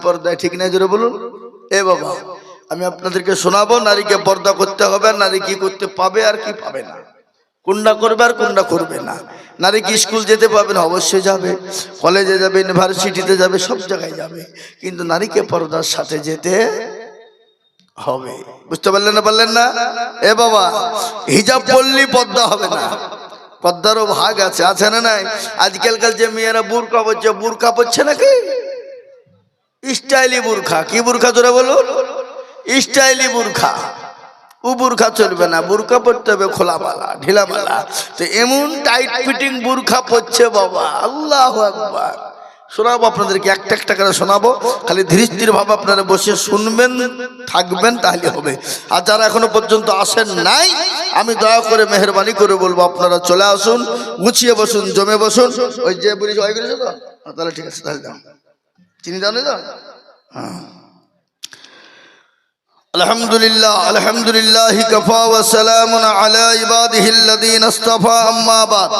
বেপর্দায়, ঠিক না? জোরে বলুন। এ বাবা, আমি আপনাদেরকে শোনাবো নারীকে পর্দা করতে হবে, আর নারী কি করতে পাবে আর কি পাবে না, কোনটা করবে আর কোনটা করবে না। নারী কি স্কুল যেতে পারবে না? অবশ্যই যাবে, কলেজে যাবে, ইউনিভার্সিটিতে যাবে, সব জায়গায় যাবে, কিন্তু নারীকে পর্দার সাথে যেতে হবে। বুঝতে পারলেন না? পারলেন না? এ বাবা, হিজাব পরলেই পর্দা হবে না, পর্দারও ভাগ আছে, আছে না নাই? আজকালকার যে মেয়েরা বুরকা পরছে, বুরকা পরছে নাকি স্টাইলি বুরখা। কি বুরখা জোরে বলো? স্টাইলি বুরখা। ও বুরখা চলবে না, বুরখা পরতে হবে খোলামালা, ঢিলামালা। তো এমন টাইট ফিটিং বুরখা পরছে বাবা, আল্লাহু আকবার। শোনাবো আপনাদেরকে, একটা একটা করে শোনাবো, খালি ধীরে ধীরে ভাবে আপনারা বসে শুনবেন, থাকবেন, তাহলে হবে। আর যারা এখনো পর্যন্ত আসেন নাই, আমি দয়া করে মেহরবানি করে বলবো আপনারা চলে আসুন, গুছিয়ে বসুন, জমে বসুন। ওই যে বুড়ি সবাই করেছে তো, তাহলে ঠিক আছে, তাহলে দাও। চিনি দাও না? দাও। হ্যাঁ। আলহামদুলিল্লাহ, আলহামদুলিল্লাহি কাফা ওয়া সালামুন আলা ইবাদিহিল্লাযীনা ইসতাফা, আম্মা বাদ।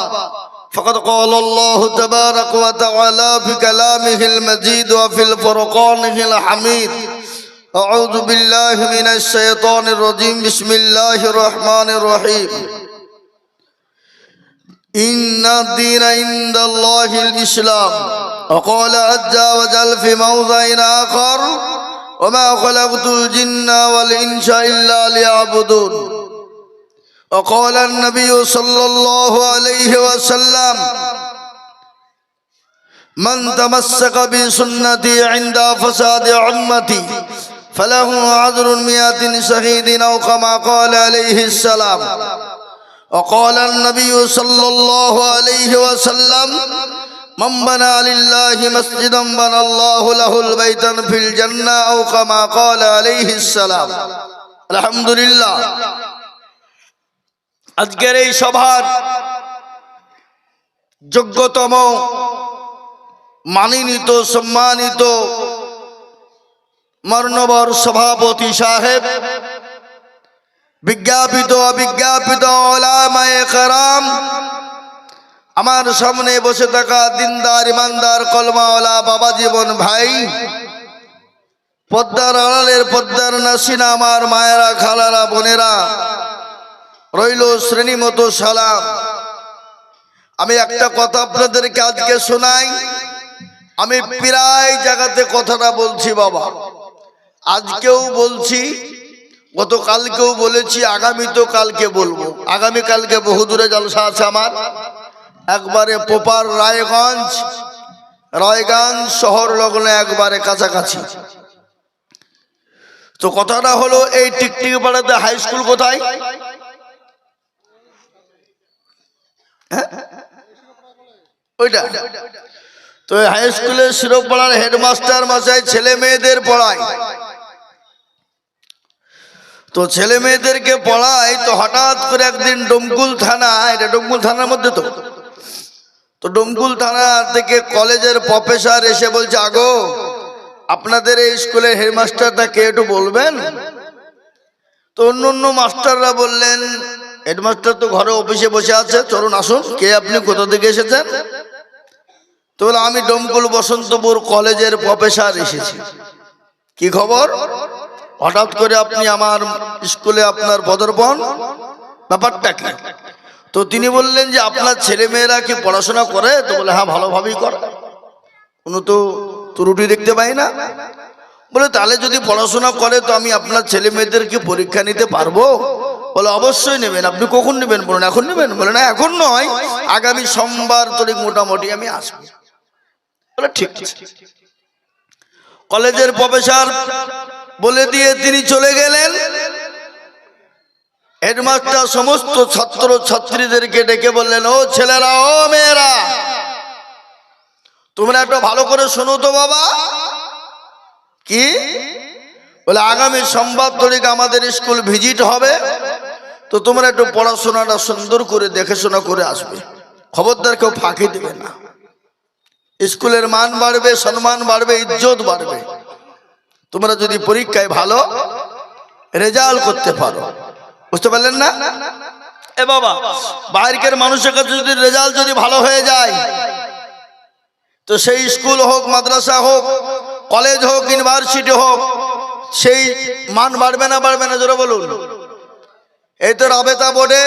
فقد قال الله تبارك وتعالى في كلامه المجيد وفي الفرقانه الحميد: أعوذ بالله من الشيطان الرجيم، بسم الله الرحمن الرحيم. إن الدين عند الله الإسلام. وقال عز وجل في موضع آخر: وما خلقت الجن والإنس إلا ليعبدون. وقال النبي صلى الله عليه وسلم: من تمسك بسنتي عند فساد أمتي فله عذر 100 شهيد، أو كما قال عليه السلام. وقال النبي صلى الله عليه وسلم: من بنى لله مسجدا بنى الله له البيت في الجنة، أو كما قال عليه السلام. الحمد لله। আজকের এই সভার যোগ্যতম, মানিনীত, সম্মানিত মাননীয় সভাপতি সাহেব, বিজ্ঞাপিত অবিজ্ঞাপিত উলামায়ে কেরাম, আমার সামনে বসে থাকা দিনদার, ইমানদার, কলমাওয়ালা বাবা জীবন ভাই, পদ্মার আড়ালের পদ্মার নাসিনা আমার মায়েরা, খালারা, বোনেরা, রইল শ্রেণী মতো সালাম। আমি একটা কথা আপনাদেরকে আজকে শোনাই। আমি প্রায় জায়গাতে কথাটা বলছি বাবা, আজকেও বলছি, গতকালকেও বলেছি, আগামী তো কালকে বলবো। আগামী কালকে বহুদূরে জলসা আছে আমার, একবারে পোপার রায়গঞ্জ শহর লগ্ন, একবারে কাছাকাছি। তো কথাটা হলো, এই টিকটিকি পাড়াতে হাই স্কুল কোথায়? ওইটা তো হাই স্কুলের শিরোপাড়ার হেডমাস্টার মশাই ছেলে মেয়েদের পড়ায়। তো ছেলে মেয়েদেরকে পড়ায়, তো হঠাৎ করে একদিন ডোমকুল থানা, এটা ডোমকুল থানার মধ্যে, তো ডোমকুল থানা থেকে কলেজের প্রফেসর এসে বলছে: আগো, আপনাদের এই স্কুলের হেডমাস্টারটা কে, একটু বলবেন? তো অন্য মাস্টাররা বললেন: হেডমাস্টার তো ঘরে অফিসে বসে আছে, চলুন আসুন। কে আপনি, কোথা থেকে এসেছেন? তো বলে, আমি ডোমকুল বসন্তপুর কলেজের প্রফেসর এসেছি। কি খবর? হঠাৎ করে আপনি আমার স্কুলে আপনার পদার্পণ, ব্যাপারটা কি? তো তিনি বললেন যে, আপনার ছেলে মেয়েরা কি পড়াশোনা করে? তো বলে, হ্যাঁ, ভালোভাবেই করে, কোনো তো ত্রুটি দেখতে পাই না। বলে, তাহলে যদি পড়াশোনা করে তো আমি আপনার ছেলে মেয়েদেরকে পরীক্ষা নিতে পারবো? বলে, অবশ্যই নেবেন। আপনি কখন নেবেন বলুন? এখন নেবেন? বলে, না, এখন নয়, আগামী সোমবার তারিখ মোটামুটি আমি আসবো। বলে, ঠিক আছে। কলেজের প্রফেসর বলে দিয়ে তিনি চলে গেলেন। হেডমাস্টার সমস্ত ছাত্র ছাত্রীদেরকে ডেকে বললেন: ও ছেলেরা, ও মেয়েরা, তোমরা একটু ভালো করে শোনো তো বাবা। কি? বলে, আগামী সোমবার তারিখ আমাদের স্কুল ভিজিট হবে, তো তোমরা একটু পড়াশোনাটা সুন্দর করে দেখে শোনা করে আসবে, খবরদার কেউ ফাঁকি দেবে না। স্কুলের মান বাড়বে, সম্মান বাড়বে, ইজ্জত বাড়বে, তোমরা যদি পরীক্ষায় ভালো রেজাল্ট করতে পারো। বুঝতে পারলেন না? এ বাবা, বাইরের মানুষের কাছে যদি রেজাল্ট যদি ভালো হয়ে যায়, তো সেই স্কুল হোক, মাদ্রাসা হোক, কলেজ হোক ইউনিভার্সিটি হোক, সেই মান বাড়বে না জোরে বলুন। এই তো রাবেতা বোর্ডে,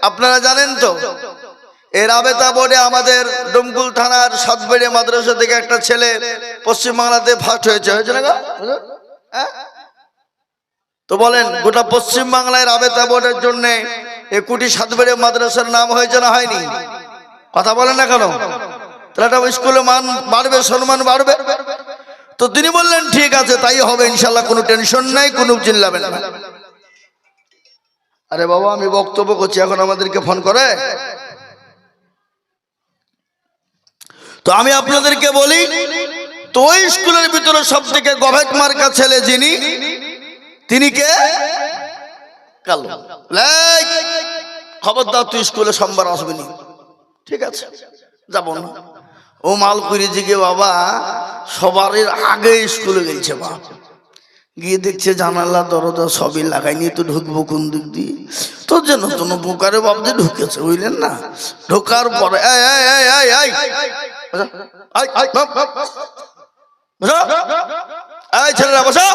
আপনারা জানেন তো, এই রাবেতা বোর্ডে আমাদের ডোমকুল থানার সাতবেড়িয়া মাদ্রাসা থেকে একটা ছেলে পশ্চিমবাংলাতে ফার্স্ট হয়েছে না গো? হ্যাঁ? তো বলেন, গোটা পশ্চিম বাংলায় রাবেতা বোর্ডের জন্য একুটি সাতবেড়িয়া মাদ্রাসার নাম হয়েছে না হয়নি? কথা বলেন না কেন? তাহলে স্কুলে মান বাড়বে, সম্মান বাড়বে। তো তিনি বললেন ঠিক আছে, তাই হবে ইনশাল্লাহ, কোনো টেনশন নাই, কোনো চিল্লাবেন না। আরে বাবা, আমি বক্তব্য করছি, এখন আমাদেরকে ফোন করে। তো আমি আপনাদেরকে বলি, তো ওই স্কুলের ভিতরে সব থেকে গভেট মার্কা ছেলে যিনি, তিনি কে? কালো। খবরদার তুই স্কুলে সোমবার আসবি নি। ঠিক আছে, যাব না। ও মাল করে জিগে বাবা সবার আগে স্কুলে গেছে, বাপ গিয়ে দেখছে জানালা দরজা সবই লাগাইনি, তো ঢুকবো কোন দিক দিয়ে? তোর যে নতুন পোকারে বাপ যে ঢুকেছে, বুঝলেন না? ঢোকার পরে ছেলেরা বসো,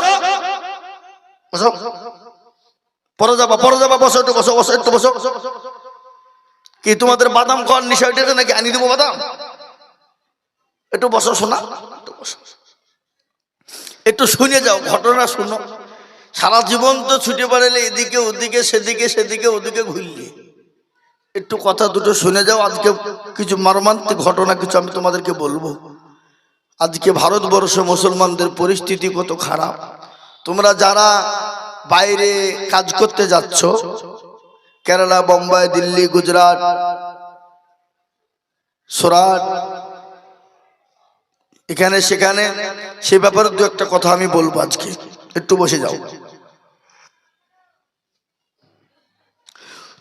পরে যাবা, বসো, একটু বসো, একটু বসো। কি তোমাদের বাদাম খাওয়ার নিশা উঠেছে নাকি? আনি দেবো বাদাম? একটু বসো শোনা, একটু শুনে যাও, ঘটনা শুনো। সারা জীবন তো ছুটে বেড়ালে এদিকে ওদিকে, সেদিকে ওদিকে ঘুরলে, একটু কথা দুটো শুনে যাও। আজকে কিছু মর্মান্তিক ঘটনা কিছু আমি তোমাদেরকে বলবো। আজকে ভারতবর্ষ মুসলমানদের পরিস্থিতি কত খারাপ। তোমরা যারা বাইরে কাজ করতে যাচ্ছ, কেরালা, বোম্বাই, দিল্লি, গুজরাট, সুরাট, এখানে সেখানে, সে ব্যাপারে দু একটা কথা আমি বলবো আজকে। একটু বসে যাও।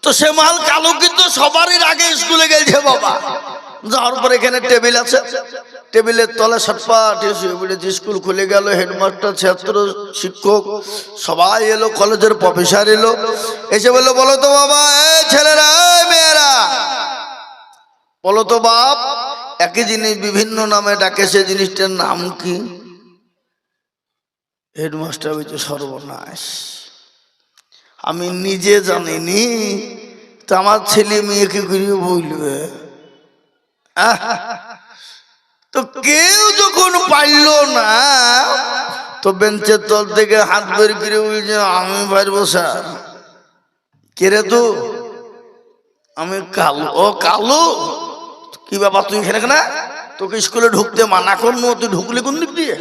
তো সে মাল কালো কিন্তু সবারই আগে স্কুলে গেছে বাবা। যাওয়ার পর এখানে টেবিল আছে, টেবিলের তলে সাতপাট স্কুল খুলে গেল। হেডমাস্টার, ছাত্র, শিক্ষক সবাই এলো, কলেজের প্রফেসর এলো, এসে বললো বলো তো বাবা, এই ছেলেরা, মেয়েরা, বলো তো বাপ, একই জিনিস বিভিন্ন নামে ডাকে, সে জিনিসটার নাম কি? হেডমাস্টার বলছে সর্বনাশ, আমি নিজে জানিনি, তো আমার ছেলে মেয়েকে ঘুরিয়ে বলবে। তো কেউ যখন পারল না, তো বেঞ্চের তল থেকে হাত বের করে বলছে আমি পারবো স্যার। কে রে তো? আমি কালো। ও কালো, কি বাবা তুই এখানে না? তোকে স্কুলে ঢুকতে মানা করলো, তুই ঢুকলি কোন দিক দিয়ে?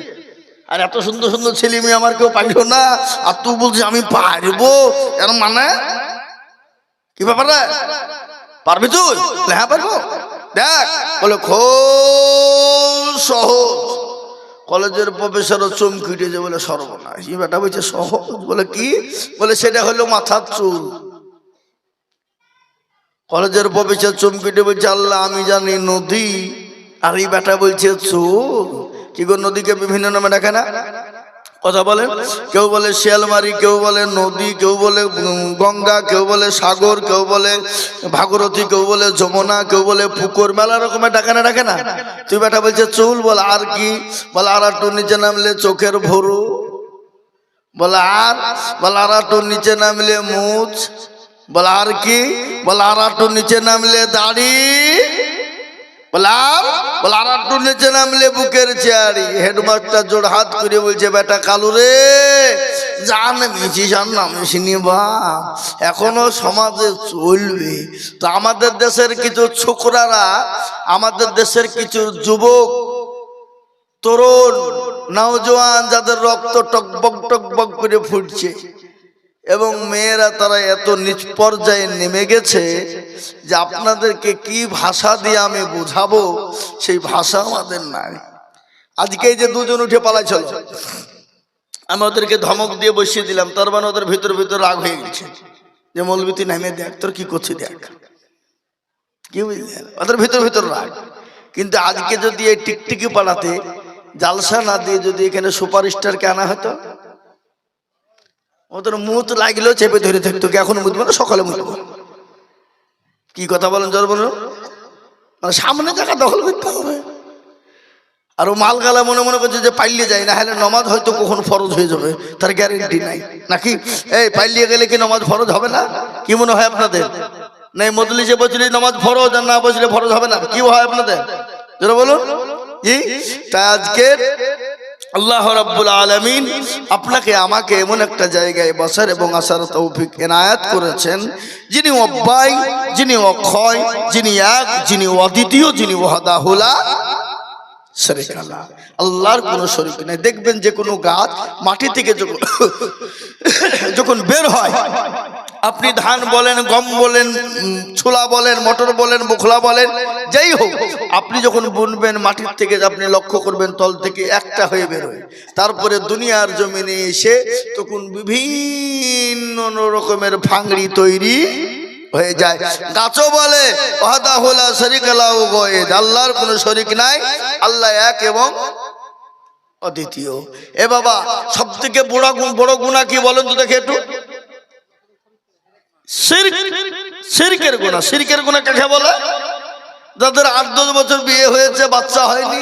আর এত সুন্দর সুন্দর ছেলে মেয়ে আমার কেউ পারলো না, আর তুই বলছিস আমি পারবো, এর মানে কি ব্যাপার? পারবি তুই? হ্যাঁ পারবো। দেখ, বলে খুব সহজ। কলেজের প্রফেসরও চমকে উঠেছে, বলে সর্বনাশ, এই বেটা বলছে সহজ? বলে কি? বলে সেটা হলো মাথার চুল। কলেজের প্রফেসর চমকে উঠে বলছে আল্লাহ আমি জানি নদী, আর এই বেটা বলছে চুল। কি গো, নদীকে বিভিন্ন নামে ডাকে না? কথা বলেন। কেউ বলে শিয়ালমারি, কেউ বলে নদী, কেউ বলে গঙ্গা, কেউ বলে সাগর, কেউ বলে ভাগীরথী, কেউ বলে যমুনা, কেউ বলে পুকুর, মেলা রকমের ডাকে না? তুই বেটা বলছে চুল। বলে আর কি? বলে আর একটু নিচে নামলে চোখের ভরু। বলে আর? বলে আর একটু নিচে নামলে মুছ। বলে আর কি? বলে আর একটু নিচে নামলে দাড়ি। বলে আর একটু নিচে নামলে বুকের চেয়ারি। হেডমাস্টার জোড় হাত করে বলছে বেটা কালু রে, জান মিছিস আর নামিসিনি বা, এখনো সমাজে চলবে। তো আমাদের দেশের কিছু ছোকরারা, আমাদের দেশের কিছু যুবক, তরুণ, নওজোয়ান, যাদের রক্ত টকবক করে ফুটছে, এবং মেয়েরা তারা এত নিচ পর্যায়ে নেমে গেছে যে আপনাদেরকে কি ভাষা দিয়ে আমি বোঝাবো, সেই ভাষা আমাদের নাই। আজকে এই যে দুজন উঠে পালাইছিল, আমি ওদেরকে ধমক দিয়ে বসিয়ে দিলাম, তার মানে ওদের ভিতর রাগ হয়ে গেছে যে মৌলবী তুই নামে দেখ তোর কি করছি দেখ, কি বুঝলেন? ওদের ভিতর রাগ। কিন্তু আজকে যদি এই টিকটিকি পাড়াতে জালসা না দিয়ে যদি এখানে সুপারস্টারকে আনা হতো, ওদের মুখ লাগলেও চেপে ধরে থাকতো, এখন বুঝবো না, সকালে বুঝবো। কি কথা বলেন জোর বলুন? মানে সামনে জায়গা দখল করতে হবে। আর ও মালগালা মনে মনে করছে যে পাইলে যায় না হলে নমাজ হয়তো কখন ফরজ হয়ে যাবে, তার গ্যারেন্টি নাই নাকি? এই পাইলিয়ে গেলে কি নমাজ ফরজ হবে না? কি মনে হয় আপনাদের? নাই মজলিসে বসলে নমাজ ফরজ, আর না বসলে ফরজ হবে না, কি হয় আপনাদের? যারা বলুন জি। তাই আজকে আল্লাহ রাব্বুল আলামিন আপনাকে আমাকে এমন একটা জায়গায় বসার এবং আসার তৌফিক এনায়েত করেছেন, যিনি অব্যয়, যিনি অক্ষয়, যিনি এক, যিনি অদ্বিতীয়, যিনি ওয়াহদাহু লা শারীকা লাহ। আল্লাহর কোনো শরীক নেই। দেখবেন যে কোনো গাছ মাটি থেকে যখন বের হয়, আপনি ধান বলেন, গম বলেন, ছোলা বলেন, মটর বলেন, বোখলা বলেন, যাই হোক, আপনি যখন বুনবেন মাটির থেকে আপনি লক্ষ্য করবেন তল থেকে একটা হয়ে বেরোয়। তারপরে দুনিয়ার জমিনে এসে তখন বিভিন্ন রকমের ফাংড়ি তৈরি হয়ে যায়। গাছও বলে ওয়াহদাহু লা শারীকা লাহু, আল্লাহর কোনো শরীক নাই, আল্লাহ এক এবং অদ্বিতীয়। এ বাবা, সবথেকে বড় গুনাহ কি বলেন তো দেখে একটু? শিরক। শিরকের গুনাহ। শিরকের গুনাহ কাকে বলে? যাদের 8-10 বছর বিয়ে হয়েছে, বাচ্চা হয়নি,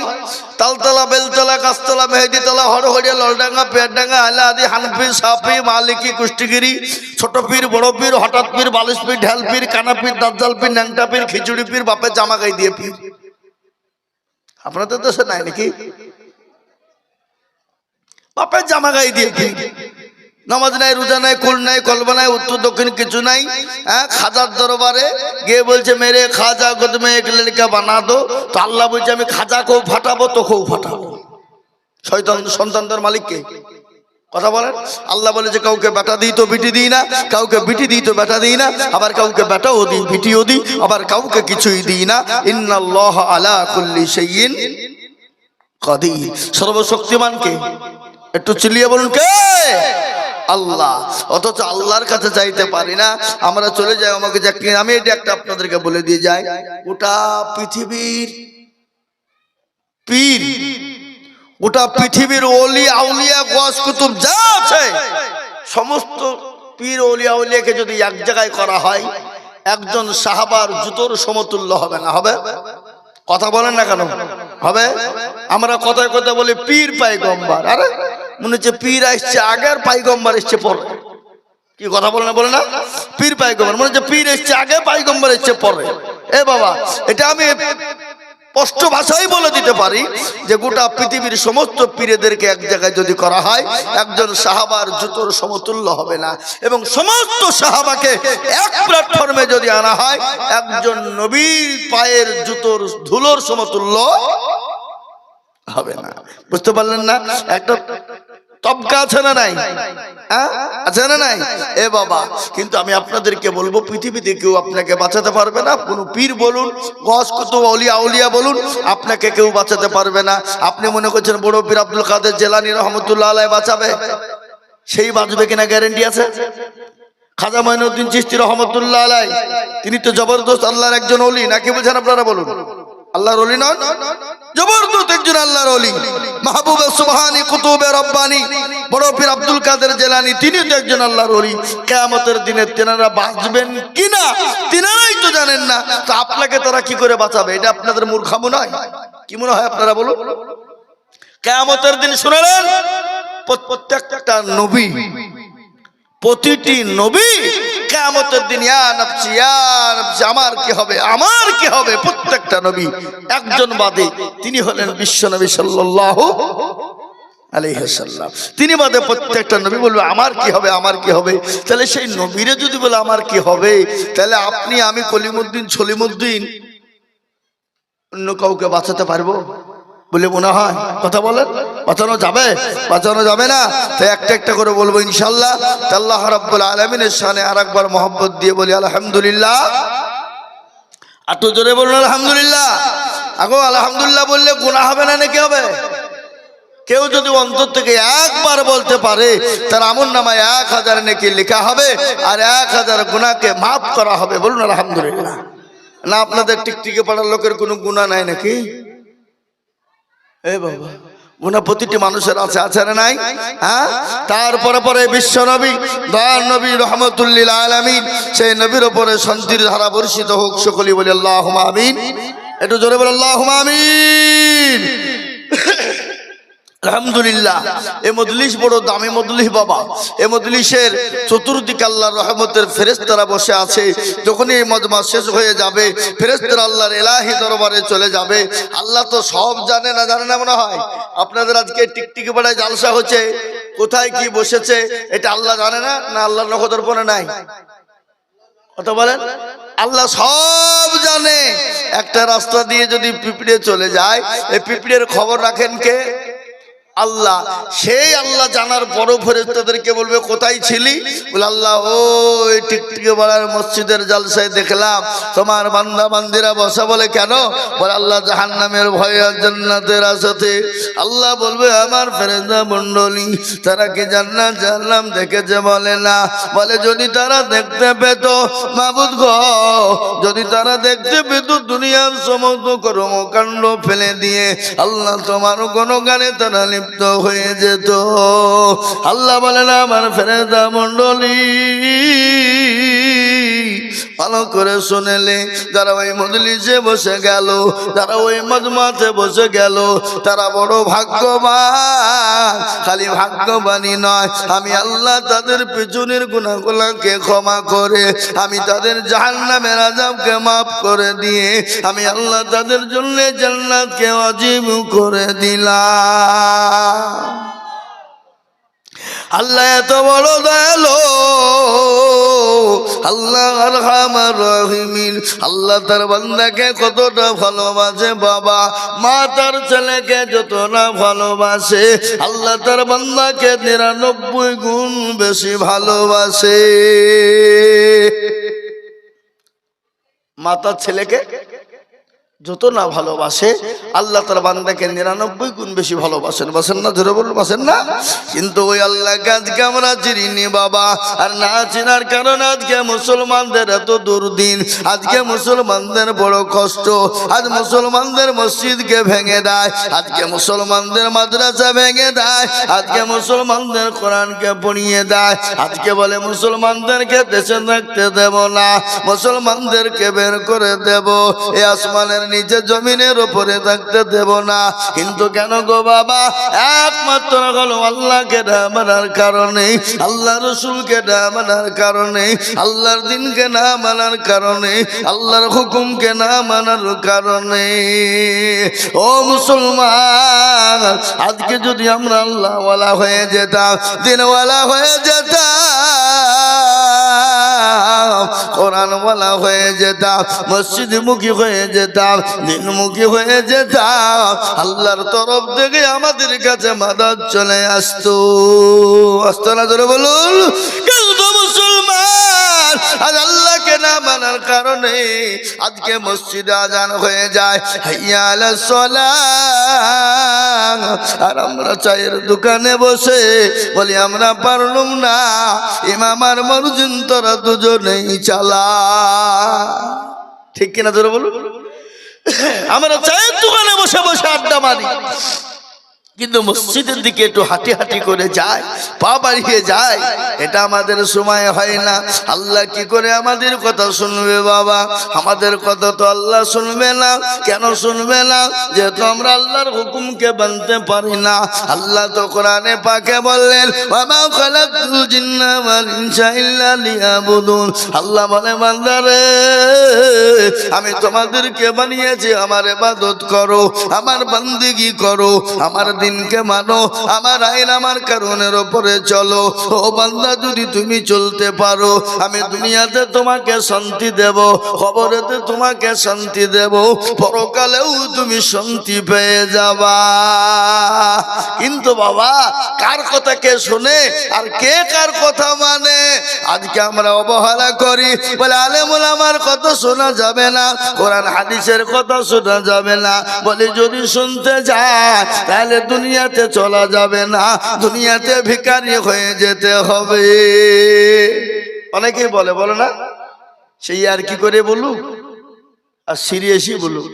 তালতলা, বেলতলা, গাছতলা, মেহেদিতলা, হরহরিয়া, ললডাঙ্গা, পেয়ারডাঙ্গা, আলাদি, হানফি, সাফি, মালিকি, কুষ্টিগিরি, ছোট পীর, বড় পীর, হঠাৎ পীর, বালিশ পীর, ঢাল পীর, কানা পীর, দাজ্জাল পীর, ন্যাংটা পীর, খিচুড়ি পীর, বাপের জামা গায়ে দিয়ে পীর। আপনাদের দেশে নাই নাকি? বাপের জামা গায়ে দিয়ে পীর। নামাজ নাই, রোজা নাই, কুল নাই, কলবা নাই, উত্তর দক্ষিণ কিছু নাই। হ্যাঁ, খাজার দরবারে গিয়ে বলছে মেরে খাজা কদমে এক লড়কা বানা দো। তো আল্লাহ বলছে আমি খাজাকেও ফাটাবো, তোকেও ফাটাবো। শয়তান সন্তানদের মালিককে কথা বলেন। আল্লাহ বলে যে কাউকে বেটা দিই তো বিটি দিই না, কাউকে বিটি দিই তো বেটা দিই না, আবার কাউকে বেটাও দিই, বিটিও দিই, আবার কাউকে কিছুই দিই না। ইন্নাল্লাহ আলা কুল্লি শাইইন কাদির। সর্বশক্তিমানকে একটু চিল্লিয়ে বলুন কে? আল্লাহ। অথচ আল্লাহর কাছে চাইতে পারি না, আমরা চলে যাই আমাকে চাকরি। আমি এটা একটা আপনাদেরকে বলে দিয়ে যাই, গোটা পৃথিবীর পীর, গোটা পৃথিবীর ওলি আউলিয়া গাস কুতুব যা আছে, সমস্ত পীর ওলি আউলিয়াকে যদি এক জায়গায় করা হয়, একজন সাহাবার জুতোর সমতুল্য হবে না? হবে? কথা বলেন না কেন? হবে? আমরা কথায় কথা বলি পীর পাইগম্বর, আরে মনে হচ্ছে পীর আসছে আগে আর পাইগম্বর এসছে পরে। কি কথা বলে না? বলে না পীর পাইগম্বর, মনে হচ্ছে পীর এসছে আগে, পাইগম্বর এসছে পরে। এ বাবা, এটা আমি স্পষ্ট ভাষায় বলে দিতে পারি যে গোটা পৃথিবীর সমস্ত পীরেদেরকে এক জায়গায় যদি করা হয়, একজন সাহাবার জুতোর সমতুল্য হবে না। এবং সমস্ত সাহাবাকে এক প্ল্যাটফর্মে যদি আনা হয়, একজন নবীর পায়ের জুতোর ধুলোর সমতুল্য হবে না। বুঝতে পারলেন না? একটা তবকা আছে না নাই? আছে না নাই? এ বাবা, কিন্তু আমি আপনাদেরকে বলবো পৃথিবীতে কেউ আপনাকে বাঁচাতে পারবে না। কোন পীর বলুন, গস কুতুব আউলিয়া আউলিয়া বলুন, আপনাকে কেউ বাঁচাতে পারবে না। আপনি মনে করছেন বড় পীর আব্দুল কাদের জিলানী রহমতুল্লাহ আলাইহি বাঁচাবে? সেই বাঁচবে কিনা গ্যারান্টি আছে? খাজা মঈনুদ্দিন চিশতি রহমতুল্লাহ আলাইহি, তিনি তো জবরদস্ত আল্লাহর একজন ওলি, নাকি বুঝেন আপনারা? বলুন, আল্লাহর ওলি নন? জবরদস্ত একজন আল্লাহর ওলি। মাহবুবে সুবহানী, কুতুবে রব্বানী বড় পীর আব্দুল কাদের জিলানী, তিনি তো একজন আল্লাহর ওলি। কিয়ামতের দিনে তেনারা বাঁচবেন কিনা তেনারাই তো জানেন না, তো আপনাকে তারা কি করে বাঁচাবে? এটা আপনাদের মূর্খামো নয়? কি মনে হয় আপনারা বলুন? কিয়ামতের দিন শুনেলেন, প্রত্যেকটা নবী, প্রতিটি নবী কিয়ামতের দিন ইয়া নফসি ইয়া নফসি, আমার কি হবে, আমার কি হবে, প্রত্যেকটা নবী একজন বাদে, তিনি হলেন বিশ্ব নবী সাল্লাল্লাহু আলাইহি ওয়াসাল্লাম। তিনি বাদে প্রত্যেকটা নবী বলবে আমার কি হবে, আমার কি হবে। তাহলে সেই নবীরে যদি বলে আমার কি হবে, তাহলে আপনি আমি কলিমুদ্দিন সলিমুদ্দিন অন্য কাউকে বাঁচাতে পারবো বলে মনে হয়? কথা বলেন, বাঁচানো যাবে? বাঁচানো যাবে না। তাই একটা একটা করে বলবো ইনশাআল্লাহ। আল্লাহ রাব্বুল আলামিনের শানে আরেকবার মহব্বত দিয়ে বলি আলহামদুলিল্লাহ। এত জোরে বলুন আলহামদুলিল্লাহ। আগো আলহামদুলিল্লাহ বললে গুনাহ হবে না নাকি হবে? কেউ যদি অন্তর থেকে একবার বলতে পারে, তার আমলনামায় 1000 নেকি লেখা হবে আর 1000 গুনাহকে মাফ করা হবে। বলুন আলহামদুলিল্লাহ। না আপনাদের টিকটিকে পাড়ার লোকের কোনো গুনাহ নাই নাকি? এ বাবা, গুনাহ প্রতিটি মানুষের আছে, আছে না নাই? হ্যাঁ, তারপরে পরে বিশ্ব নবী, দয়ার নবী রহমাতুল্লিল আলামিন, সেই নবীর উপরে শান্তির ধারা বর্ষিত হোক। সকলেই বলি আল্লাহুম্মা আমিন। একটু জোরে বলি আল্লাহুম্মা আমিন। আলহামদুলিল্লাহ, এই মজলিস বড় দামি মজলিস বাবা। এই মজলিসের চতুর্দিকে আল্লাহর রহমতের ফেরেশতারা বসে আছে। যখনই এই মজমা শেষ হয়ে যাবে, ফেরেশতারা আল্লাহর ইলাহি দরবারে চলে যাবে। আল্লাহ তো সব জানে না, জানে না মনে হয়? আপনাদের আজকে টিকটিকি পাড়ায় জালসা হচ্ছে, কোথায় কি বসেছে এটা আল্লাহ জানে না? না আল্লাহর নখদর্পণে নাই? কথা বলেন। আল্লাহ সব জানে। একটা রাস্তা দিয়ে যদি পিঁপড়ে চলে যায়, এই পিঁপড়ের খবর রাখেন কে? আল্লাহ। সেই আল্লাহ জানার বড় ফেরেশতাদেরকে বলবে কোথায় ছিলি? বলে আল্লাহ ওই টিকটিকি পাড়ার মসজিদের জালসায় দেখলাম তোমার বান্দা বান্দিরা বসা। বলে কেন? বলে আল্লাহ জাহান্নামের ভয়ে আর জান্নাতের আশাতে। আল্লাহ বলবে আমার ফেরেশতা মণ্ডলী তারা কি জান্নাত জাহান্নাম দেখেছে? বলে না। বলে যদি তারা দেখতে পেত মাবুদ গো, যদি তারা দেখতে পেত দুনিয়ার সমস্ত কর্মকাণ্ড ফেলে দিয়ে আল্লাহ তোমার গুণগানে তারা লিপ্ত হয়ে যেত। আল্লাহ বলেন আমার ফেরেশতা মণ্ডলী ভালো করে শুনেলে, যারা ওই মজলিসে বসে গেল, যারা ওই মজমাতে বসে গেল, তারা বড় ভাগ্যবান। খালি ভাগ্যবানই নয়, আমি আল্লাহ তাদের পিছনের গুনাহগুলোকে ক্ষমা করে, আমি তাদের জাহান্নামের আযাবকে মাফ করে দিয়ে, আমি আল্লাহ তাদের জন্য জান্নাতকে ওয়াজিব করে দিলাম। আল্লাহ এত বড় দয়ালু, আল্লাহ আরহামার রাহিমিন। আল্লাহ তার বান্দাকে কতটা ভালোবাসে বাবা, মা তার ছেলেকে যতটা ভালোবাসে, আল্লাহ তার বান্দাকে ৯৯ গুণ বেশি ভালোবাসে। মা তার ছেলেকে যত না ভালোবাসে, আল্লাহ তার বান্দাকে ৯৯ গুণ বেশি ভালোবাসেন। বাসেন না? ধরে বলুন বাসেন না? কিন্তু ওই আল্লাহকে আজকে আমরা চিনি বাবা, আর না চিনার কারণে আজকে মুসলমানদের এত দুর্দিন, আজকে মুসলমানদের বড় কষ্ট। আজ মুসলমানদের মসজিদকে ভেঙে দেয়, আজকে মুসলমানদের মাদ্রাসা ভেঙে দেয়, আজকে মুসলমানদের কোরআনকে পড়িয়ে দেয়, আজকে বলে মুসলমানদেরকে দেশে থাকতে দেব না, মুসলমানদেরকে বের করে দেব, এই আসমানের নিচে জমিনের উপরে থাকতে দেব না। কিন্তু কেন গো বাবা? একমাত্র হলো আল্লাহকে না মানার কারণে, আল্লাহ রসুলকে না মানার কারণে, আল্লাহর দিনকে না মানার কারণে, আল্লাহর হুকুমকে না মানার কারণে। ও মুসলমান, আজকে যদি আমরা আল্লাহওয়ালা হয়ে যেতাম, দিনওয়ালা হয়ে যেতাম, কোরআনওয়ালা হয়ে যেতাম, মসজিদমুখী হয়ে যেতাম, দিনমুখী হয়ে যেতাম, আল্লাহর তরফ থেকে আমাদের কাছে মাদাদ চলে আসতো। আসতো না? জোরে বলুন। কিন্তু মুসলমান আজ আল্লাহকে না মানার কারণে আজকে মসজিদে আজান হয়ে যায় হাইয়া আলাস সালাহ, আর আমরা চায়ের দোকানে বসে বলি আমরা পারলুম না, ইমাম আর মুয়াজ্জিন তোরা দুজনেই চালা। ঠিক কিনা? জোরে বলুন। আমরা চায়ের দোকানে বসে বসে আড্ডা মারি, কিন্তু মসজিদের দিকে একটু হাঁটি হাঁটি করে যায়, পা বাড়িয়ে যায়, এটা আমাদের সময় হয় না। আল্লাহ কি করে আমাদের কথা শুনবে বাবা? আমাদের কথা তো আল্লাহ শুনবে না। কেন শুনবে না? যেহেতু আমরা আল্লাহর হুকুমকে মানতে পারি না। আল্লাহ তো কোরআনে পাকে বললেন ওয়ামা খালাকতুল জিন্না ওয়াল ইনসা ইল্লা লিয়াবুদুন। আল্লাহ বলে বান্দারে আমি তোমাদেরকে বানিয়েছি আমার ইবাদত করো, আমার বান্দিগি করো, আমার দিনকে মানো, আমার আইন আমার কারণের উপরে চলো। ও বান্দা যদি তুমি চলতে পারো, আমি দুনিয়াতে তোমাকে শান্তি দেব, কবরেতে তোমাকে শান্তি দেব, পরকালেও তুমি শান্তি পেয়ে যাবা। কিন্তু বাবা কার কথা কে শোনে আর কে কার কথা মানে? আজকে আমরা অবহেলা করি, বলে আলেম ওলামার কথা শোনা যাবে না, কোরআন হাদিসের কথা শোনা যাবে না। বলে যদি শুনতে যায় তাহলে দুনিয়াতে চলা যাবে না, দুনিয়াতে ভিখারি হয়ে যেতে হবে। অনেকেই বলে, বলে না? সেই আর কি করে বলুক, আর সিরিয়াসই বলুক।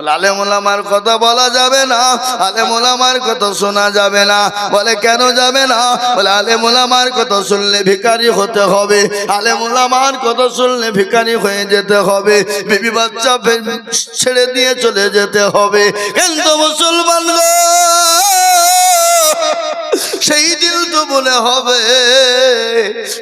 বলে আলেম ওলামার কথা বলা যাবে না, আলেম ওলামার কথা শোনা যাবে না। বলে কেন যাবে না? বলে আলেম ওলামার কথা শুনলে ভিখারি হতে হবে, আলেম ওলামার কথা শুনলে ভিখারি হয়ে যেতে হবে, বিবি বাচ্চা ছেড়ে দিয়ে চলে যেতে হবে। কিন্তু মুসলমান গো, সেই দিন তো মনে হবে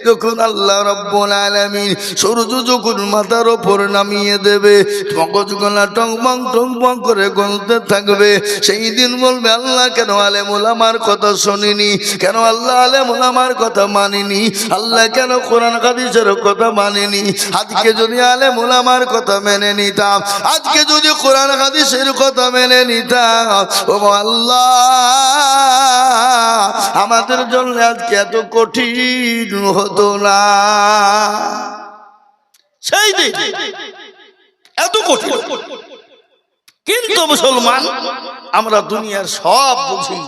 যখন আল্লাহ রাব্বুল আলামিন সূর্য যখন মাথার উপর নামিয়ে দেবে, মগজগুলা টংবং টংবং করে গলতে থাকবে। সেই দিন বলবে আল্লাহ কেন আলেম ওলামার কথা শুনিনি, কেন আল্লাহ আলেম ওলামার কথা মানিনি, আল্লাহ কেন কোরআন হাদিসের কথা মানিনি। আজকে যদি আলেম ওলামার কথা মেনে নিতাম, আজকে যদি কোরআন হাদিসের কথা মেনে নিতাম, ও আল্লাহ আমাদের জন্য আজকে এত কঠিন হতো না। সেই দিন এত কঠিন। কিন্তু মুসলমান আমরা দুনিয়ার সব বুঝি,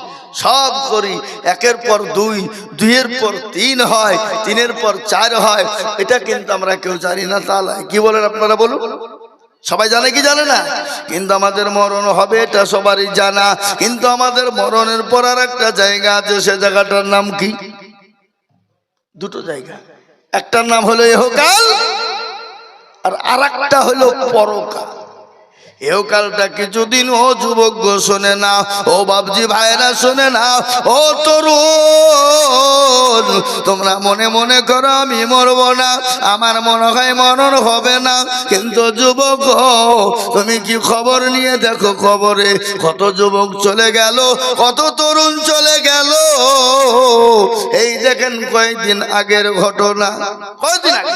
সব করি, একের পর দুই, দুইয়ের পর তিন হয়, তিনের পর চার হয়, এটা কিন্তু আমরা কেউ জানি না। তাহলে কি বলেন আপনারা বলুন? সবাই জানে কি জানে না? কিন্তু আমাদের মরণ হবে এটা সবারই জানা। কিন্তু আমাদের মরণের পর আর একটা জায়গা আছে, সে জায়গাটার নাম কি? দুটো জায়গা, একটার নাম হলো ইহকাল আর আরেকটা হলো পরকাল। ইহকালটা কিছুদিন ও যুবক গো শোনে না, ও বাবজি ভাইরা শোনে না, ও তরুণ তোমরা মনে মনে করো আমি মরবো না, আমার মনে হয় মরণ হবে না। কিন্তু যুবক তুমি কি খবর নিয়ে দেখো, খবরে কত যুবক চলে গেল, কত তরুণ চলে গেল। এই দেখেন কয়েকদিন আগের ঘটনা, কয়েকদিন আগে